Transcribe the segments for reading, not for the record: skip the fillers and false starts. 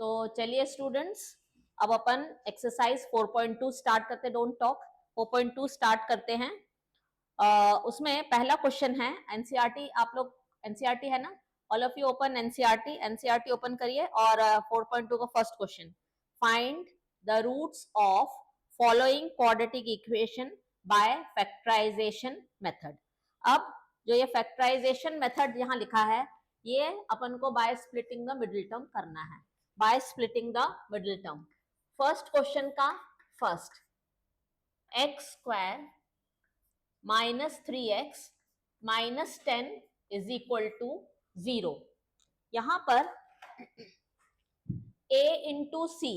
तो चलिए स्टूडेंट्स, अब अपन एक्सरसाइज 4.2 स्टार्ट करते, डोंट टॉक 4.2 स्टार्ट करते हैं। उसमें पहला क्वेश्चन है एनसीईआरटी, आप लोग एनसीईआरटी है ना, all of you open NCERT open करिए और 4.2 का first question, find the roots of following quadratic equation by factorisation method. अब जो ये फैक्टराइजेशन मेथड यहाँ लिखा है, ये अपन को by splitting the middle term करना है, by splitting the middle term. First question का first, x square minus 3x minus 10 is equal to 0। यहां पर a इंटू सी,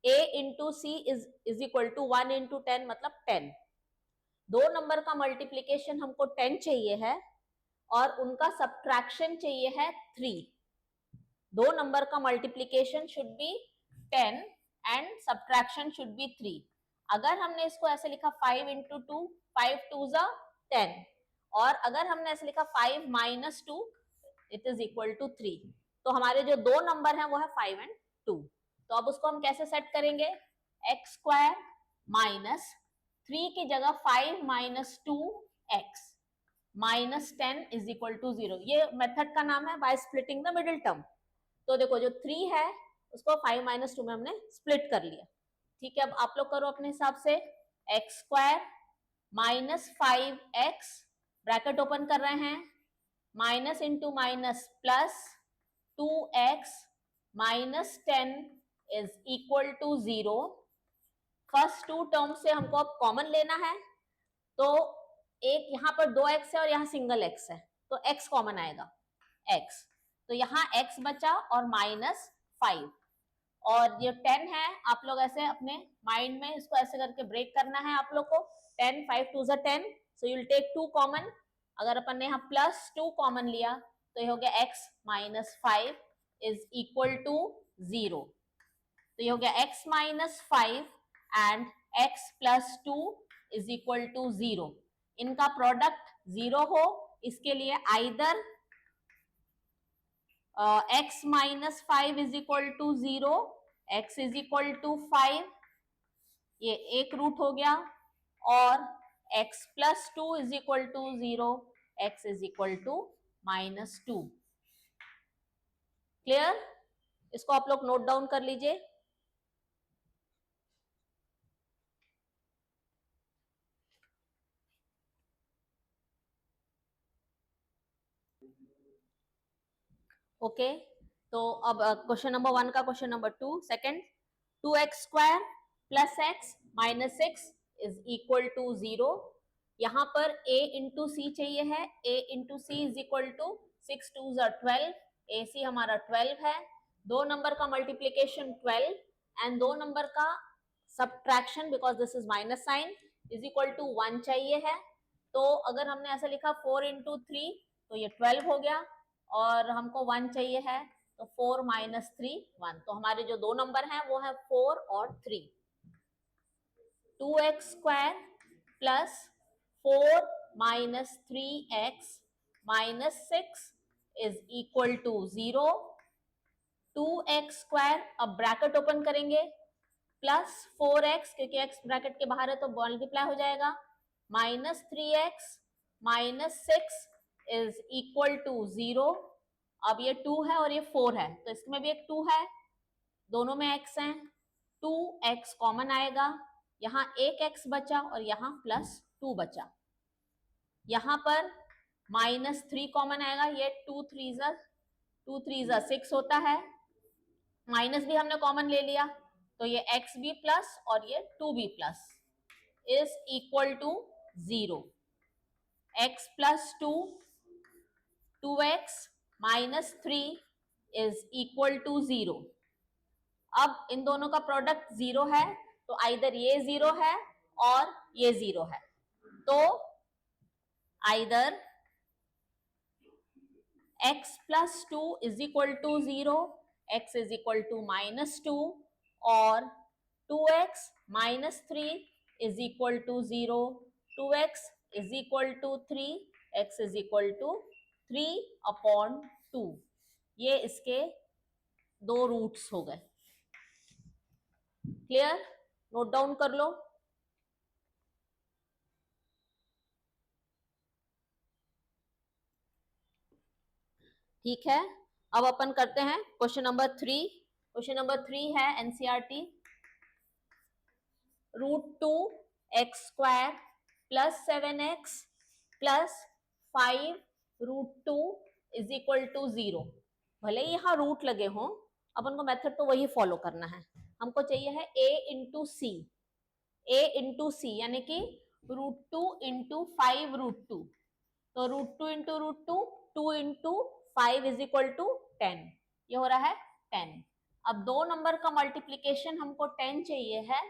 a into C is equal to 1 into 10 मतलब 10। दो नंबर का multiplication हमको 10 चाहिए है और उनका सब्ट्रैक्शन चाहिए है 3। दो नंबर का multiplication should be 10 and subtraction should be 3। अगर हमने इसको ऐसे लिखा 5 इंटू 2, 5 2 जा 10, और अगर हमने ऐसे लिखा 5 माइनस 2 इट इज इक्वल टू 3, तो हमारे जो दो नंबर हैं वो है 5 एंड 2। तो अब उसको हम कैसे सेट करेंगे, एक्स स्क्वायर माइनस 3 की जगह 5 माइनस 2 x minus 10 is equal to 0। ये मेथड का नाम है by splitting the middle term. तो देखो जो 3 है उसको 5 माइनस 2 में हमने स्प्लिट कर लिया। ठीक है, अब आप लोग करो अपने हिसाब से, x square minus 5x bracket open कर रहे हैं, minus into minus plus 2x minus 10 is equal to 0। First two term से हमको अब कॉमन लेना है, तो एक यहाँ पर 2x है और यहाँ सिंगल x है, तो x कॉमन आएगा, x, तो यहाँ x बचा और माइनस 5, और ये 10 है, आप लोग ऐसे अपने माइंड में इसको ऐसे करके ब्रेक करना है आप लोग को। 10 5 2 10, so you will take 2 common. अगर अपन ने यहाँ प्लस 2 कॉमन लिया तो ये हो गया x minus 5 is equal to 0। तो ये हो गया x minus 5 and x plus 2 is equal to 0। इनका प्रोडक्ट 0 हो इसके लिए either x minus 5 is equal to 0, x is equal to 5, ये एक रूट हो गया, और x plus 2 is equal to 0, x is equal to minus 2। Clear? इसको आप लोग नोट डाउन कर लीजिए। ओके, तो अब क्वेश्चन नंबर 1 का question number 2, second, 2x square plus x minus 6 is equal to 0। यहां पर a इंटू सी चाहिए है, a into C is equal to 6 2 12, A C हमारा 12 है। दो नंबर का मल्टीप्लीकेशन 12 एंड दो नंबर का subtraction, because this is minus sign, is equal to 1 चाहिए है। तो अगर हमने ऐसा लिखा 4 इंटू 3 तो ये 12 हो गया, और हमको 1 चाहिए है, तो 4 माइनस 3 1, तो हमारे जो दो नंबर हैं वो है 4 और 3। 2x square plus 4 minus 3x minus 6 is equal to 0। 2x square, अब ब्रैकेट ओपन करेंगे, प्लस 4x, क्योंकि x ब्रैकेट के बाहर है तो मल्टीप्लाई हो जाएगा, minus 3x minus 6 is equal to 0। अब ये 2 है और ये 4 है, तो इसमें भी एक 2 है, दोनों में x है, 2x कॉमन आएगा, यहाँ एक x बचा और यहाँ प्लस 2 बचा। यहाँ पर माइनस 3 कॉमन आएगा, ये 2 3 6 होता है, माइनस भी हमने कॉमन ले लिया, तो ये x भी प्लस और ये 2 भी plus is equal to 0। x plus 2, 2x minus 3 is equal to 0। अब इन दोनों का प्रोडक्ट 0 है, तो आइदर ये 0 है और ये 0 है, तो either x plus 2 is equal to 0, x is equal to minus 2, और 2x minus 3 is equal to 0, 2x is equal to 3, x is equal to 3 upon 2। ये इसके दो रूट्स हो गए। क्लियर? नोट डाउन कर लो। ठीक है, अब अपन करते हैं क्वेश्चन नंबर 3। क्वेश्चन नंबर 3 है NCERT, √2x² plus 7x plus 5√2 is equal to 0। भले ही यहाँ रूट लगे हों, अपन को मेथड तो वही फॉलो करना है। हमको चाहिए है a इंटू सी, a इंटू सी यानी कि √2 इंटू 5√2। तो √2 into √2, 2 into 5 is equal to 10। ये हो रहा है 10। अब दो नंबर का मल्टीप्लीकेशन हमको 10 चाहिए है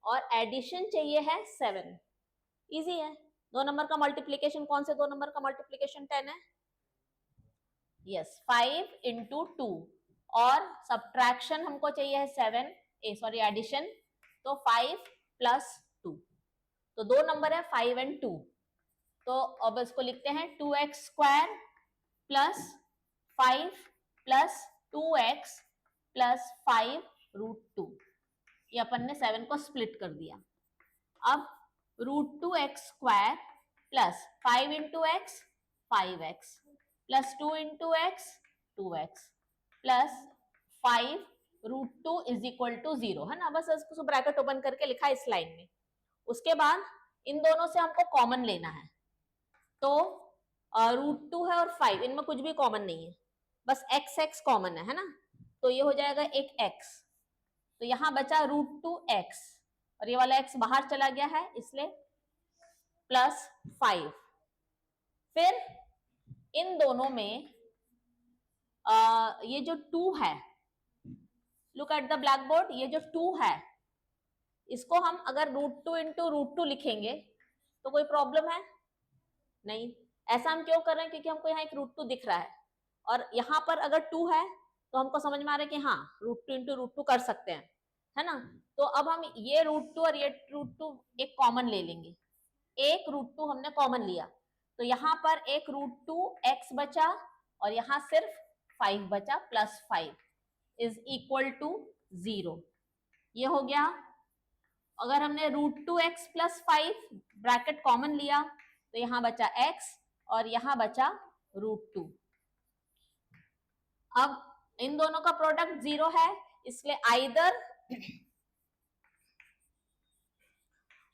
और एडिशन चाहिए है 7। इजी है। दो नंबर का मल्टीप्लीकेशन, कौन से दो नंबर का मल्टीप्लीकेशन 10 है? यस, 5 इंटू 2 और सब्ट्रैक्शन हमको चाहिए है 7, सॉरी एडिशन, तो 5 प्लस 2। तो दो नंबर है 5 एंड 2, तो अब इसको लिखते हैं 2x² plus 5 plus 2x plus 5√2। ये अपन ने 7 को स्प्लिट कर दिया। अब √2x² plus 5 into x 5x plus 2 into x 2x plus 5√2 is equal to 0 है ना। बस इसको ब्रैकेट ओपन करके लिखा है इस लाइन में। उसके बाद इन दोनों से हमको कॉमन लेना है, तो √2 है और 5, इनमें कुछ भी कॉमन नहीं है, बस x कॉमन है ना। तो ये हो जाएगा एक x, तो यहां बचा √2x और ये वाला x बाहर चला गया है इसलिए प्लस 5। फिर इन दोनों में ये जो 2 है, look at the black board, ये जो 2 है इसको हम अगर √2 इंटू √2 लिखेंगे तो कोई प्रॉब्लम है नहीं। ऐसा हम क्यों कर रहे हैं? क्योंकि हमको यहाँ एक √2 दिख रहा है और यहाँ पर अगर 2 है तो हमको समझ में आ रहा है कि हाँ √2 इंटू √2 कर सकते हैं, है ना। तो अब हम ये √2 और ये √2 एक कॉमन ले लेंगे। एक √2 हमने कॉमन लिया तो यहाँ पर एक √2x बचा और यहाँ सिर्फ 5 बचा प्लस 5 इज इक्वल टू 0। ये हो गया। अगर हमने √2x प्लस 5 ब्रैकेट कॉमन लिया तो यहाँ बचा x और यहाँ बचा √2। अब इन दोनों का प्रोडक्ट 0 है इसलिए either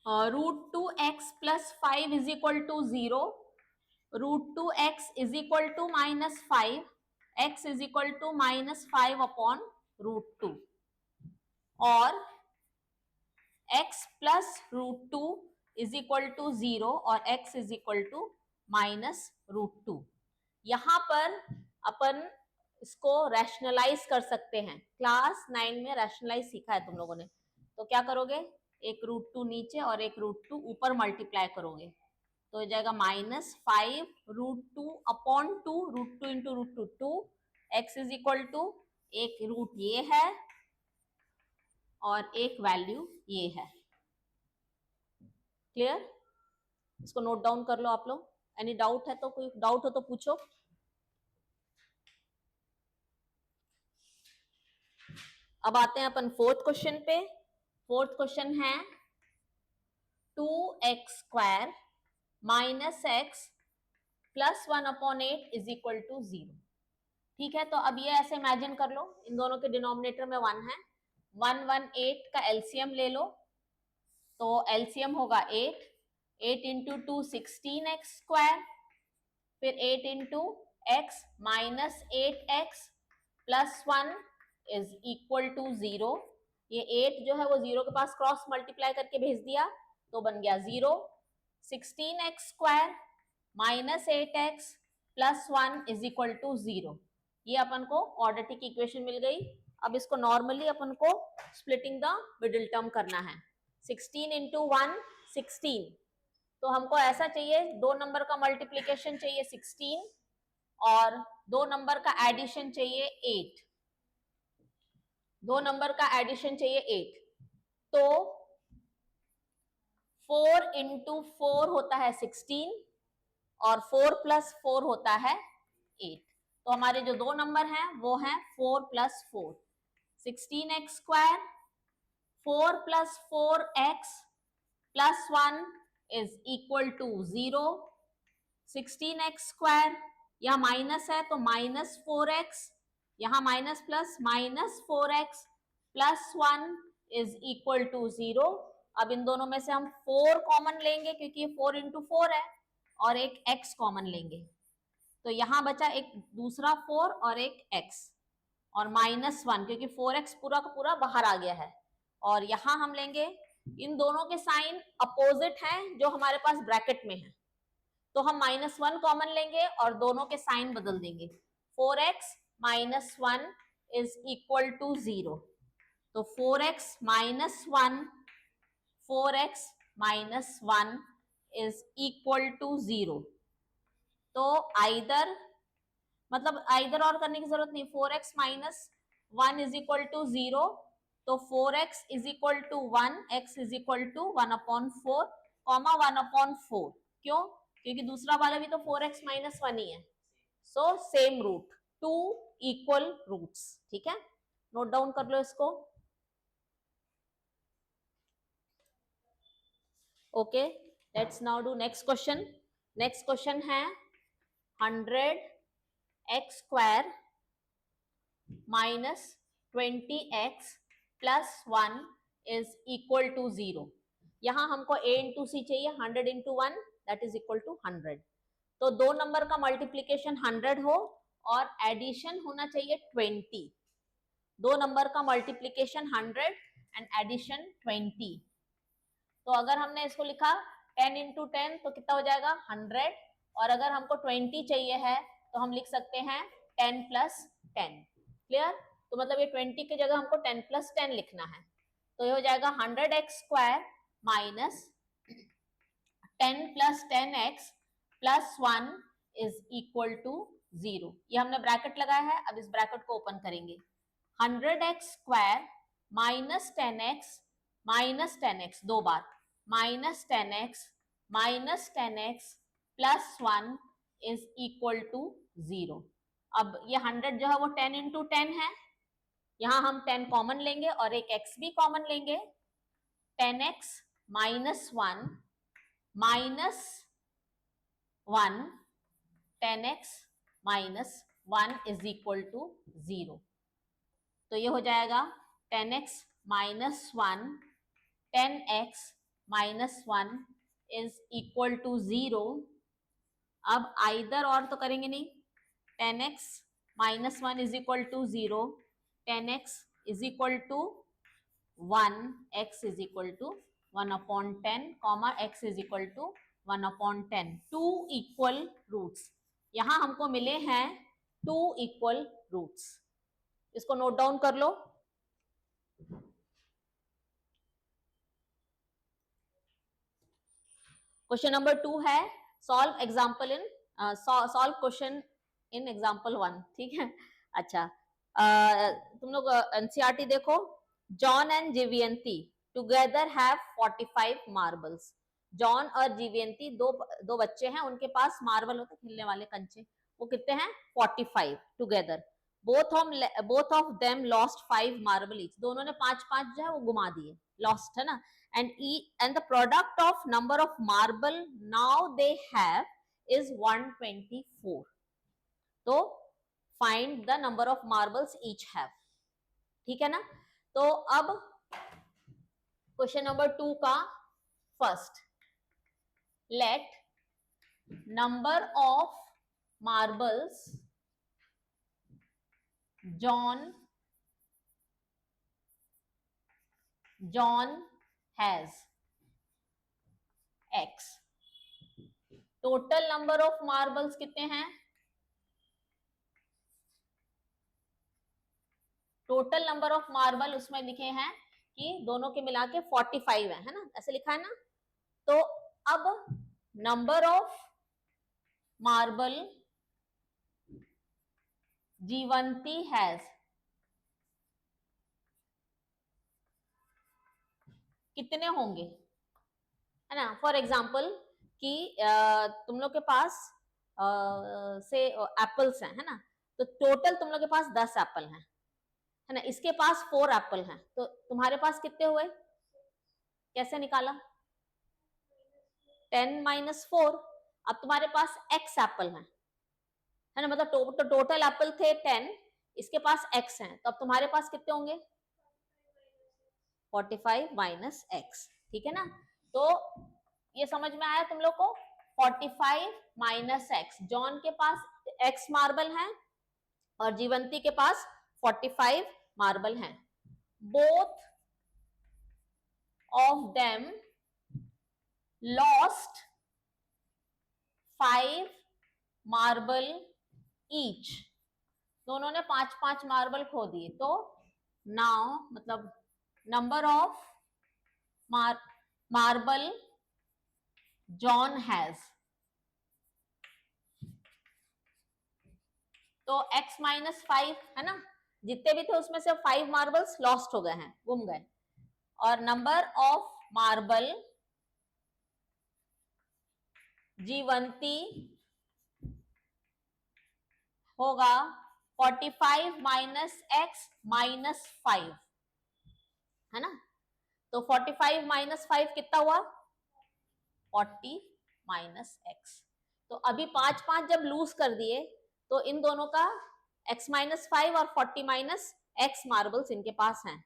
√2x plus 5 is equal to 0, √2x is equal to -5, x is equal to -5 upon √2, और x plus √2 is equal to 0 और x इज इक्वल टू -√2। यहां पर अपन इसको रैशनलाइज कर सकते हैं। क्लास 9 में रैशनलाइज सीखा है तुम लोगों ने। तो क्या करोगे, एक √2 नीचे और एक √2 ऊपर मल्टीप्लाई करोगे तो हो जाएगा -5√2 upon 2, √2 into √2 2, x is equal to एक रूट ये है और एक वैल्यू ये है। क्लियर? इसको नोट डाउन कर लो आप लोग। एनी डाउट है तो, कोई डाउट हो तो पूछो। अब आते हैं अपन फोर्थ क्वेश्चन पे। फोर्थ क्वेश्चन है 2x² minus x plus 1 upon 8 is equal to 0। ठीक है, तो अब ये ऐसे इमेजिन कर लो, इन दोनों के डिनोमिनेटर में 1 है, 1 1 8 का एलसीएम ले लो, तो एलसीएम होगा 8, 8 इंटू 2 16x², फिर 8 into x minus 8x plus 1 is equal to 0। ये 8 जो है वो 0 के पास क्रॉस मल्टीप्लाई करके भेज दिया तो बन गया 0। 16x² minus 8x plus 1 is equal to 0। ये अपन को क्वाड्रेटिक इक्वेशन मिल गई। अब इसको नॉर्मली अपन को स्प्लिटिंग द मिडिल टर्म करना है। 16 इंटू 1 16, तो हमको ऐसा चाहिए, दो नंबर का मल्टीप्लीकेशन चाहिए 16 और दो नंबर का एडिशन चाहिए 8। दो नंबर का एडिशन चाहिए 8, तो 4 इंटू 4 होता है 16 और 4 प्लस 4 होता है 8। तो हमारे जो दो नंबर हैं वो हैं 4 plus 4। 16x square, 4 plus 4x plus 1 is equal to 0. 16x square, यह माइनस है तो माइनस 4x, यहां minus plus, minus 4x plus 1 is equal to 0. अब इन दोनों में से हम 4 कॉमन लेंगे क्योंकि 4 इंटू 4 है, और एक x कॉमन लेंगे, तो यहां बचा एक दूसरा 4 और एक x, और माइनस 1 क्योंकि 4x पूरा का पूरा बाहर आ गया है, और यहां हम लेंगे, इन दोनों के साइन अपोजिट हैं जो हमारे पास ब्रैकेट में है, तो हम माइनस 1 कॉमन लेंगे और दोनों के साइन बदल देंगे. 4x minus 1 is equal to 0. तो 4x minus 1, 4x minus 1 is equal to 0. तो आइदर, मतलब आइदर और करने की जरूरत नहीं, 4x minus 1 is equal to 0, तो 4x is equal to 1, x is equal to 1/4 comma 1/4. क्यों? क्योंकि दूसरा वाला भी तो 4x माइनस 1 ही है. So same root, 2 equal roots. ठीक है, नोट डाउन कर लो इसको. Okay, let's now do next question. Next question है 100x square minus 20x plus 1 is equal to 0. यहां हमको a इंटू सी चाहिए, 100 into 1 that is equal to 100. तो दो नंबर का मल्टीप्लीकेशन 100 हो और एडिशन होना चाहिए 20. दो नंबर का मल्टीप्लीकेशन 100 एंड एडिशन 20. तो अगर हमने इसको लिखा 10 इंटू 10 तो कितना हो जाएगा 100, और अगर हमको 20 चाहिए है तो हम लिख सकते हैं 10 प्लस 10. क्लियर? तो मतलब ये 20 की जगह हमको 10 प्लस 10 लिखना है, तो ये हो जाएगा 100x square minus 10 plus 10x plus 1 is equal to 0. ये हमने ब्रैकेट लगाया है, अब इस ब्रैकेट को ओपन करेंगे. 100x स्क्वायर माइनस 10x दो बार, minus 10x plus 1 is equal to 0. अब ये 100 जो है वो 10 इंटू 10 है, यहां हम 10 कॉमन लेंगे और एक x भी कॉमन लेंगे. 10x minus 1 minus 1, 10x minus 1 is equal to 0. तो ये हो जाएगा 10x minus 1, 10x minus 1 is equal to 0. अब आइदर और तो करेंगे नहीं, 10x minus 1 is equal to 0, 10x is equal to 1, x is equal to 1/10 comma x is equal to 1/10. 2 equal roots. यहां हमको मिले हैं 2 इक्वल रूट्स. इसको नोट डाउन कर लो. क्वेश्चन नंबर 2 है solve example in solve question in example 1. ठीक है, अच्छा तुम लोग एनसीईआरटी देखो. John and Jivanti together have 45 marbles. John और जीवियंती दो बच्चे हैं, उनके पास मार्बल होते खेलने वाले कंचे, वो कितने हैं 45 together. Both of them lost 5 marble each. दोनों ने 5-5 जो है वो घुमा दिए, लॉस्ट है ना. And the product of number of marble now they have is 124. तो find the number of marbles each have. ठीक है ना. तो अब क्वेश्चन नंबर 2 का first, let number of marbles John has x. Total number of marbles कितने हैं? Total number of marble उसमें लिखे हैं कि दोनों के मिला के 45 है ना, ऐसे लिखा है ना. तो अब number of marble Jivanti has कितने होंगे, है ना. फॉर एग्जाम्पल कि तुम लोग के पास से एप्पल्स हैं, है ना, तो टोटल तुम लोग के पास 10 एप्पल हैं. है ना, इसके पास 4 एप्पल हैं, तो तुम्हारे पास कितने हुए, कैसे निकाला, 10 माइनस 4। अब तुम्हारे पास x एप्पल है ना, मतलब टोटल एप्पल थे 10, इसके पास x हैं, तो अब तुम्हारे पास कितने होंगे, 45 माइनस x, ठीक है ना। तो ये समझ में आया तुम लोग को, 45 माइनस x, जॉन के पास x मार्बल हैं और जीवंती के पास 45 मार्बल हैं। Both of them lost 5 marble each, दोनों ने 5-5 मार्बल खो दिए। तो नाउ मतलब number of marble John has, तो x माइनस 5 है ना, जितने भी थे उसमें से 5 मार्बल्स लॉस्ट हो गए हैं, गुम गए, और नंबर ऑफ मार्बल जीवंती होगा 45 माइनस x माइनस 5, है ना। तो 45 माइनस 5 कितना हुआ, 40 माइनस x। तो अभी 5-5 जब लूज कर दिए तो इन दोनों का x माइनस 5 और 40 माइनस x मार्बल्स इनके पास हैं।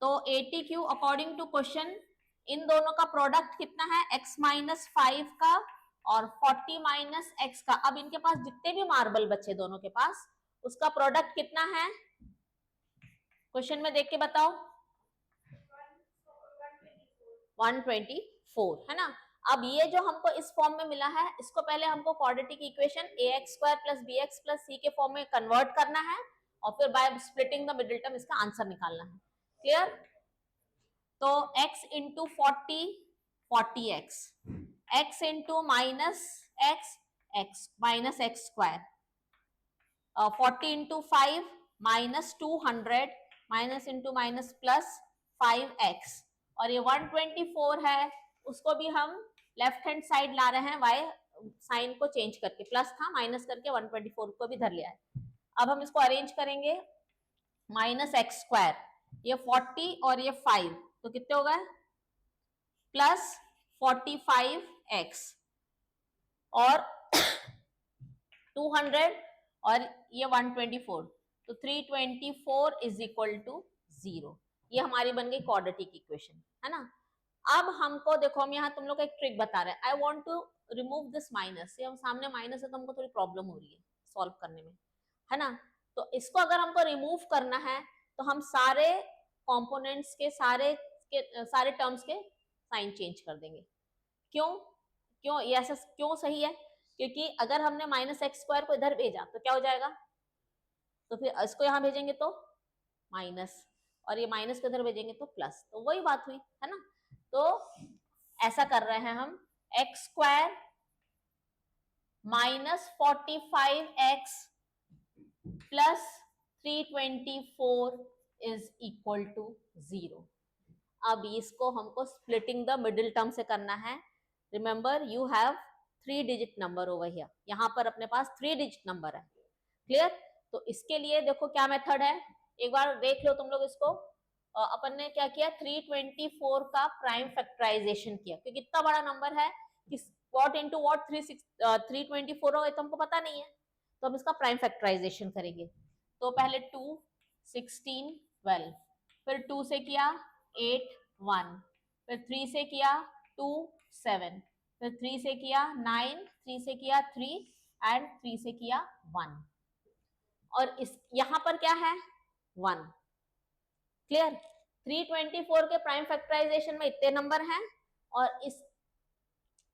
तो ATQ अकॉर्डिंग टू क्वेश्चन इन दोनों का प्रोडक्ट कितना है, x माइनस 5 का और 40 माइनस x का। अब इनके पास जितने भी मार्बल बचे दोनों के पास, उसका प्रोडक्ट कितना है, क्वेश्चन में देख के बताओ, 124, है ना। अब ये जो हमको इस फॉर्म में मिला है, इसको पहले हमको quadratic equation ax square plus bx plus c के फॉर्म में कन्वर्ट करना है और फिर bye splitting the middle term इसका आंसर निकालना है। क्लियर। तो x into 40x, x into minus x minus x square, 40 into 5 minus 200 minus into minus plus 5x, और ये 124 है, उसको भी हम लेफ्ट हैंड साइड ला रहे हैं, y साइन को चेंज करके, प्लस था माइनस करके 124 को भी धर लिया है। अब हम इसको अरेंज करेंगे, माइनस एक्स स्क्वायर, ये 40 और ये 5, तो कितने हो गए, प्लस 45x और 200 और ये 124, तो 324 इज इक्वल टू 0। ये हमारी बन गई क्वाड्रेटिक इक्वेशन, है ना। अब हमको देखो, हम यहाँ तुम लोग को एक ट्रिक बता रहे हैं, I want to remove this minus, ये हम सामने माइनस है तो हमको थोड़ी प्रॉब्लम हो रही है सॉल्व करने में, है ना। तो इसको अगर हमको रिमूव करना है तो हम सारे कंपोनेंट्स के सारे टर्म्स के साइन चेंज कर देंगे। क्यों क्यों ये ऐसा क्यों सही है, क्योंकि अगर हमने माइनस एक्स स्क्वायर को इधर भेजा तो क्या हो जाएगा, तो फिर इसको यहां भेजेंगे तो माइनस, और ये माइनस को इधर भेजेंगे तो प्लस, तो वही बात हुई, है ना। तो ऐसा कर रहे हैं हम, x square minus 45x plus 324 is equal to 0। अब इसको हमको स्प्लिटिंग द मिडिल टर्म से करना है। Remember you have 3 digit number over here, यहाँ पर अपने पास 3 डिजिट नंबर है। क्लियर। तो इसके लिए देखो क्या मेथड है, एक बार देख लो तुम लोग इसको। अपन ने क्या किया, 324 का प्राइम फैक्टराइजेशन किया, क्योंकि इतना बड़ा नंबर है कि व्हाट इनटू व्हाट 324 हो, तो हमको पता नहीं है, तो हम इसका प्राइम फैक्टराइजेशन करेंगे। तो पहले 2 16 12, फिर 2 से किया 8 1, फिर 3 से किया 2 7, फिर 3 से किया 9, 3 से किया 3 एंड 3 से किया 1, और इस यहाँ पर क्या है 1। क्लियर। 324 के प्राइम फैक्टराइजेशन में इतने नंबर हैं, और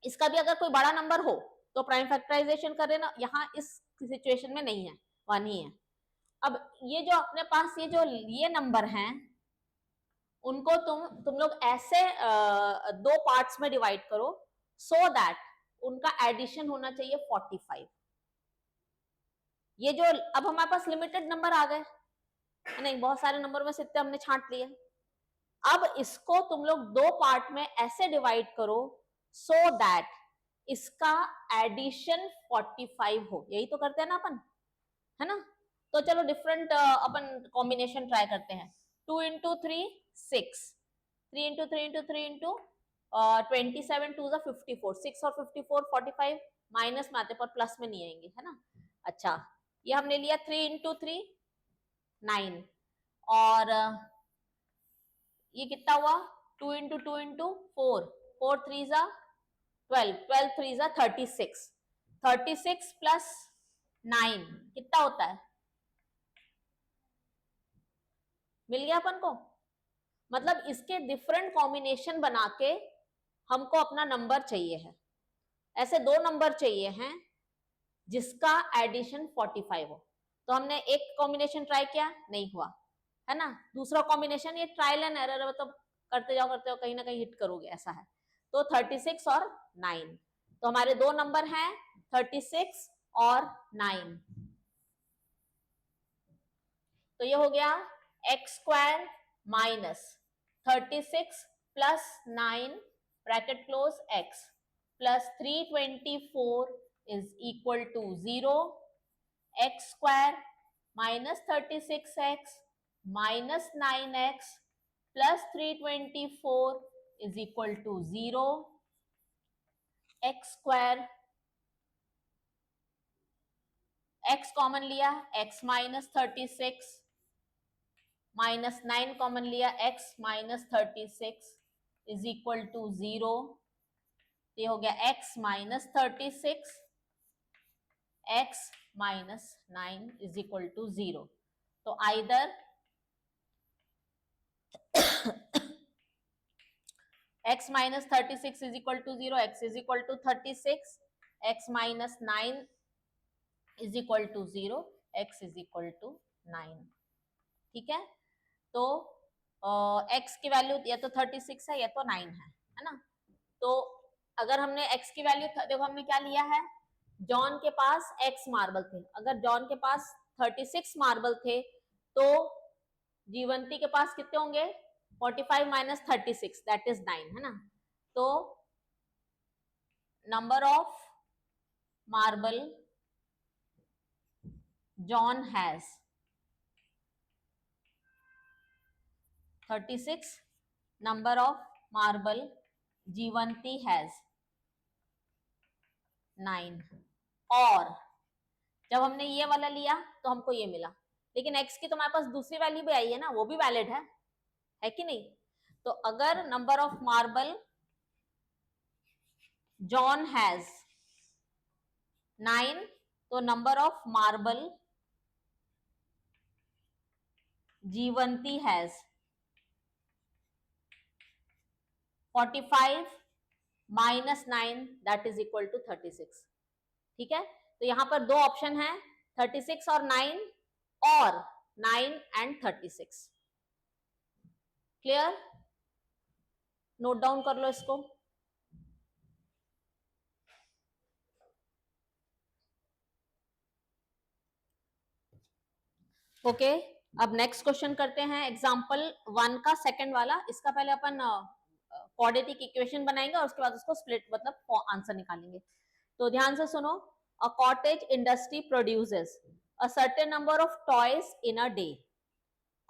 इसका भी अगर कोई बड़ा नंबर हो तो प्राइम फैक्टराइजेशन कर देना, यहाँ इस सिचुएशन में नहीं है, 1 ही है। अब ये जो अपने पास ये नंबर हैं, उनको तुम लोग ऐसे 2 पार्ट्स में डिवाइड करो, सो दैट उनका एडिशन होना चाहिए 45। ये जो अब हमारे पास लिमिटेड नंबर आ गए, नहीं बहुत सारे नंबर में से इतने हमने छांट लिए, अब इसको तुम लोग 2 पार्ट में ऐसे डिवाइड करो सो दैट इसका एडिशन 45 हो, यही तो करते हैं ना अपन, है ना। तो चलो डिफरेंट अपन कॉम्बिनेशन ट्राई करते हैं। 2 इंटू 3 6, 3 इंटू 3 इंटू 3 इंटू 27 2 54, 6 और 54 45, माइनस में आते पर प्लस में नहीं आएंगे, है ना। अच्छा, ये हमने लिया 3 इंटू 3 9, और ये कितना हुआ 2 इंटू 2 इंटू 4, 4 3 जा 12, 12 3 जा 36, 36 प्लस 9 कितना होता है, मिल गया अपन को। मतलब इसके डिफरेंट कॉम्बिनेशन बना के हमको अपना नंबर चाहिए है। ऐसे दो नंबर चाहिए हैं जिसका एडिशन 45 हो। तो हमने एक कॉम्बिनेशन ट्राई किया, नहीं हुआ, है ना। दूसरा कॉम्बिनेशन, ये ट्रायल एंड एरर, मतलब करते जाओ कहीं ना कहीं हिट करोगे, ऐसा है। तो 36 और 9, तो हमारे दो नंबर हैं 36 और 9। तो ये हो गया x square minus 36 plus 9 bracket close x plus 324 is equal to 0, x square minus 36x minus 9x plus 324 is equal to 0, x square, x common लिया x माइनस 36 माइनस 9 कॉमन लिया x minus 36 is equal to 0, ये हो गया x minus 36 x minus 9 is equal to 0। तो either x minus 36 is equal to 0, x is equal to 36, x minus 9 is equal to 0, x is equal to 9। ठीक है, तो x की value या तो 36 है या तो 9 है ना। तो अगर हमने x की वैल्यू, देखो हमने क्या लिया है, जॉन के पास x मार्बल थे, अगर जॉन के पास 36 मार्बल थे तो जीवंती के पास कितने होंगे, 45 माइनस 36 दैट इज 9, है ना। तो number of marble John has 36, number of marble Jivanti has 9। और जब हमने ये वाला लिया तो हमको ये मिला, लेकिन x की तो हमारे पास दूसरी वैल्यू भी आई है ना, वो भी वैलिड है कि नहीं। तो अगर number of marble John has 9, तो number of marble Jivanti has 45 minus 9 that is equal to 36। ठीक है, तो यहां पर दो ऑप्शन है, 36 और 9, और 9 एंड 36। क्लियर, नोट डाउन कर लो इसको। ओके, अब नेक्स्ट क्वेश्चन करते हैं, एग्जांपल 1 का सेकंड वाला। इसका पहले अपन क्वाड्रेटिक इक्वेशन बनाएंगे और उसके बाद उसको स्प्लिट मतलब आंसर निकालेंगे। तो ध्यान से सुनो, a cottage industry produces a certain number of toys in a day,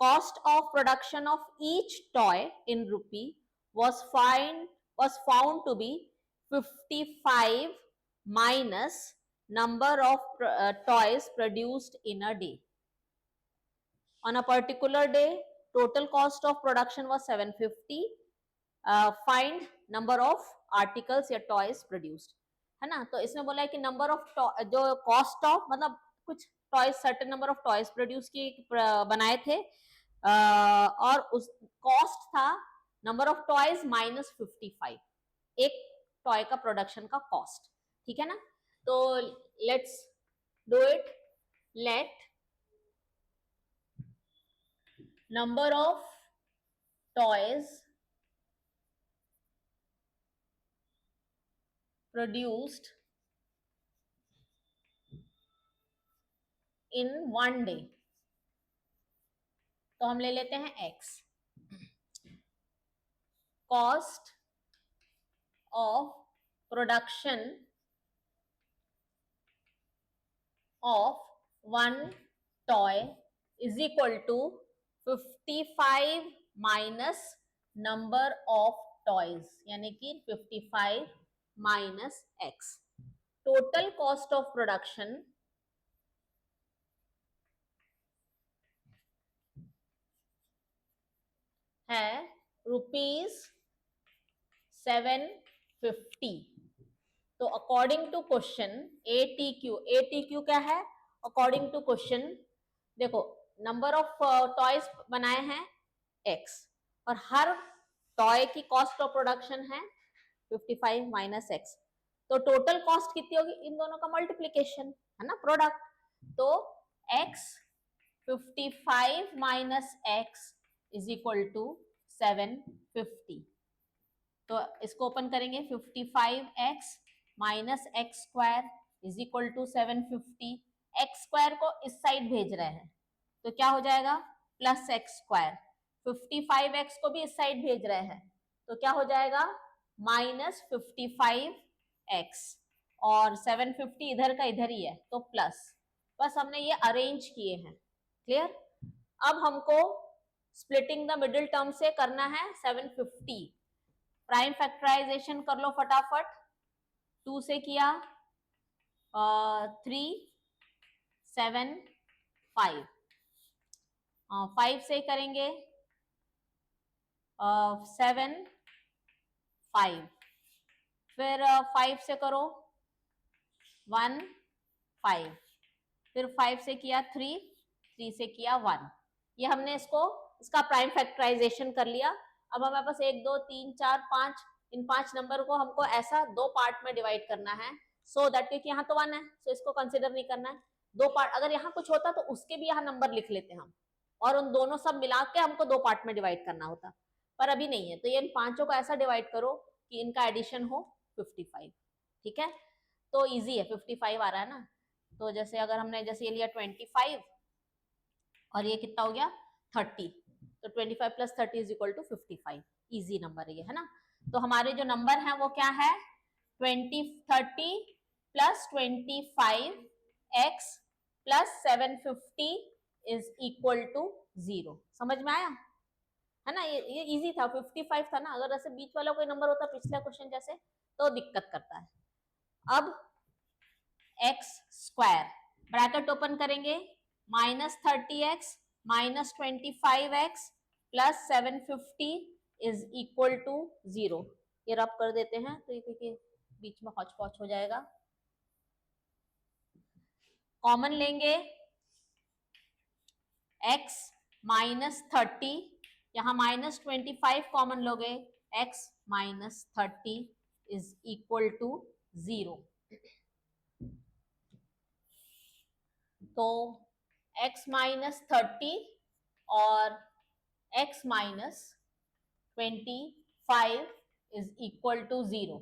cost of production of each toy in rupee was found to be 55 minus number of toys produced in a day. On a particular day, total cost of production was 750. Find number of articles या toys produced, है ना। तो इसमें बोला है कि number of जो cost of मतलब कुछ toys, certain number of toys produce की बनाए थे, और उस कॉस्ट था नंबर ऑफ टॉयज माइनस 55, एक टॉय का प्रोडक्शन का कॉस्ट। ठीक है ना, तो let's do it. Let number of toys produced in one day, तो हम ले लेते हैं x, cost of production of one toy is equal to 55 minus number of toys, यानी कि 55 minus x. Total cost of production है ₹750। तो according to question ATQ क्या है अकॉर्डिंग टू क्वेश्चन? देखो, नंबर ऑफ टॉयज बनाए हैं x और हर टॉय की कॉस्ट ऑफ प्रोडक्शन है 55 माइनस एक्स। तो टोटल कॉस्ट कितनी होगी? इन दोनों का मल्टीप्लीकेशन है ना, प्रोडक्ट। तो x 55 minus x is equal to 750। तो इसको ओपन करेंगे, 55x minus x square is equal to 750। X square को इस साइड भेज रहे हैं तो क्या हो जाएगा? Plus x square. 55x को भी इस साइड भेज रहे हैं तो क्या हो जाएगा? माइनस 55x, और 750 इधर का इधर ही है तो प्लस। बस हमने ये अरेंज किए हैं। क्लियर? अब हमको स्प्लिटिंग द मिडिल टर्म से करना है 750। प्राइम फैक्टराइजेशन कर लो फटाफट। 2 से किया 3 7 5, 5 से करेंगे 7 5, फिर 5 से करो 1 5, फिर 5 से किया 3, 3 से किया 1। ये हमने इसका प्राइम फैक्टराइजेशन कर लिया। अब हमारे पास 1 2 3 4 5, इन 5 नंबर को हमको ऐसा 2 पार्ट में डिवाइड करना है सो दैट, क्योंकि यहाँ तो 1 है सो इसको कंसिडर नहीं करना है। 2 पार्ट, अगर यहाँ कुछ होता तो उसके भी यहाँ नंबर लिख लेते हम और उन दोनों सब मिला के हमको 2 पार्ट में डिवाइड करना होता, पर अभी नहीं है। तो ये इन 5 को ऐसा डिवाइड करो कि इनका एडिशन हो 55। ठीक है, तो इजी है, 55 आ रहा है ना। तो जैसे अगर हमने जैसे ये लिया 25 और ये कितना हो गया 30, तो 25 plus 30 is equal to 55। Easy number है ना। तो हमारे जो नंबर हैं वो क्या है? 30 plus 25x plus 750 is equal to 0। समझ में आया है ना? ये इजी था, 55 था ना। अगर ऐसे बीच वाला कोई नंबर होता पिछले क्वेश्चन जैसे तो दिक्कत करता है। अब x स्क्वायर ब्रैकेट ओपन करेंगे, minus 30x minus 25x plus 750 is equal to 0। ये रब कर देते हैं तो ये क्योंकि बीच में हौच पौच हो जाएगा। कॉमन लेंगे x माइनस 30, यहाँ माइनस 25 कॉमन लोगे, x minus 30 is equal to 0। तो x माइनस 30 और x minus 25 is equal to 0।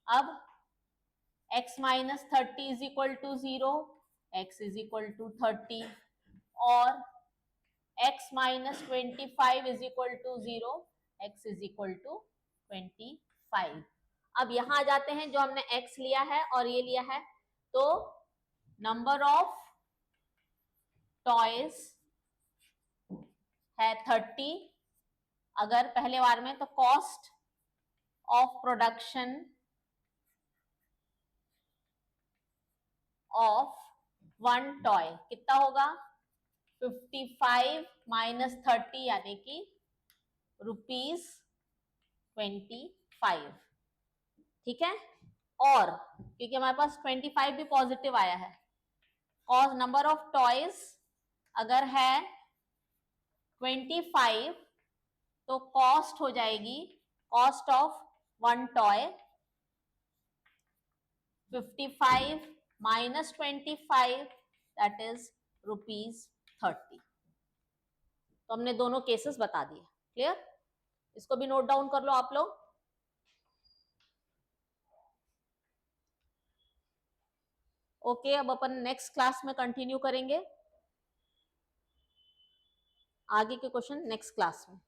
अब x minus 30 is equal to 0, x is equal to 30 और x minus 25 is equal to 0, x is equal to 25। अब यहां आ जाते हैं, जो हमने x लिया है और ये लिया है, तो नंबर ऑफ टॉयज है 30 अगर पहले बार में, तो cost of production of 1 toy कितना होगा? 55 माइनस 30 यानी कि ₹25। ठीक है, और क्योंकि हमारे पास 25 भी पॉजिटिव आया है, कॉस्ट नंबर ऑफ टॉयज अगर है 25 तो कॉस्ट हो जाएगी, cost of 1 toy 55 minus 25 that is ₹30। तो हमने दोनों केसेस बता दिए। क्लियर? इसको भी नोट डाउन कर लो आप लोग। ओके, अब अपन नेक्स्ट क्लास में कंटिन्यू करेंगे, आगे के क्वेश्चन नेक्स्ट क्लास में।